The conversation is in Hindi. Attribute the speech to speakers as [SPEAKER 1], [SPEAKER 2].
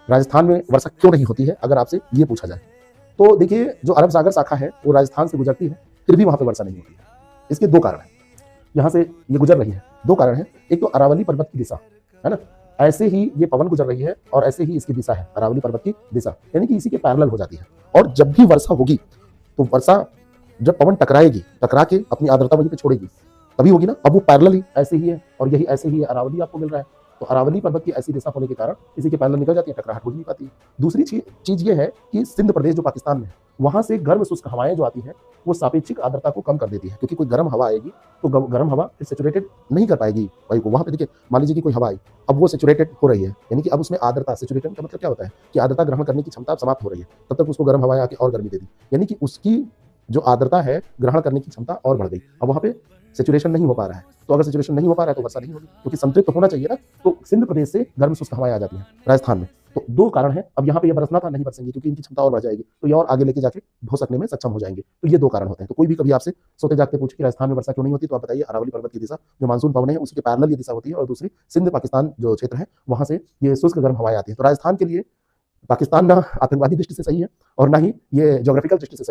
[SPEAKER 1] राजस्थान में वर्षा क्यों नहीं होती है अगर आपसे ये पूछा जाए तो देखिए, जो अरब सागर शाखा है वो राजस्थान से गुजरती है, फिर भी वहां पे वर्षा नहीं होती है। इसके दो कारण हैं, यहाँ से ये गुजर रही है, दो कारण हैं। एक तो अरावली पर्वत की दिशा है ना, ऐसे ही ये पवन गुजर रही है और ऐसे ही इसकी दिशा है अरावली पर्वत की दिशा, यानी कि इसी के पैरेलल हो जाती है। और जब भी वर्षा होगी तो वर्षा जब पवन टकराएगी, टकरा के अपनी आर्द्रता वहीं पे छोड़ेगी, तभी होगी ना। अब वो पैरेलल ही ऐसे ही है और यही ऐसे ही अरावली आपको मिल रहा है, तो अरावली पर्वत की ऐसी दिशा होने के कारण इसी के पैरेलल निकल जाती है, टकराहट हो नहीं पाती है। दूसरी चीज ये है कि सिंध प्रदेश जो पाकिस्तान में है, वहां से गर्म शुष्क हवाएं जो आती हैं वो सापेक्षिक आर्द्रता को कम कर देती है, क्योंकि कोई गर्म हवा आएगी तो गर्म हवा सेचुरेटेड नहीं कर पाएगी वायु को। वहां पे देखिए, मान लीजिए कि कोई हवा आई, अब वो सेचुरेटेड हो रही है, यानी कि अब उसमें आर्द्रता, सेचुरेटेड का मतलब क्या होता है कि आर्द्रता ग्रहण करने की क्षमता समाप्त हो रही है, तब तक उसको गर्म हवाएं आके और गर्मी दे दी, यानी कि उसकी जो आर्द्रता है ग्रहण करने की क्षमता और बढ़ गई। अब वहां पे सेचुरेशन नहीं हो पा रहा है, तो अगर सेचुरेशन नहीं हो पा रहा है तो वर्षा नहीं होगी, क्योंकि संतृप्त तो होना चाहिए ना। तो सिंध प्रदेश से गर्म शुष्क हवाएं आ जाती हैं राजस्थान में, तो दो कारण है। अब यहाँ पे ये बरसना था, नहीं बरसेंगे क्योंकि इनकी क्षमता और बढ़ जाएगी, तो ये और आगे लेके जाके ढो सकने में सक्षम हो जाएंगे। तो ये दो कारण होते हैं। तो कोई भी कभी आपसे सोते जागते पूछे कि राजस्थान में वर्षा क्यों नहीं होती, तो आप बताइए अरावली पर्वत की दिशा जो मानसून पवन है उसी के पैरेलल ये दिशा होती है, और दूसरी सिंध पाकिस्तान जो क्षेत्र है वहां से ये शुष्क गर्म हवाएं आती है। तो राजस्थान के लिए पाकिस्तान ना आतंकवादी दृष्टि से सही है और ना ही ये ज्योग्राफिकल दृष्टि से सही है।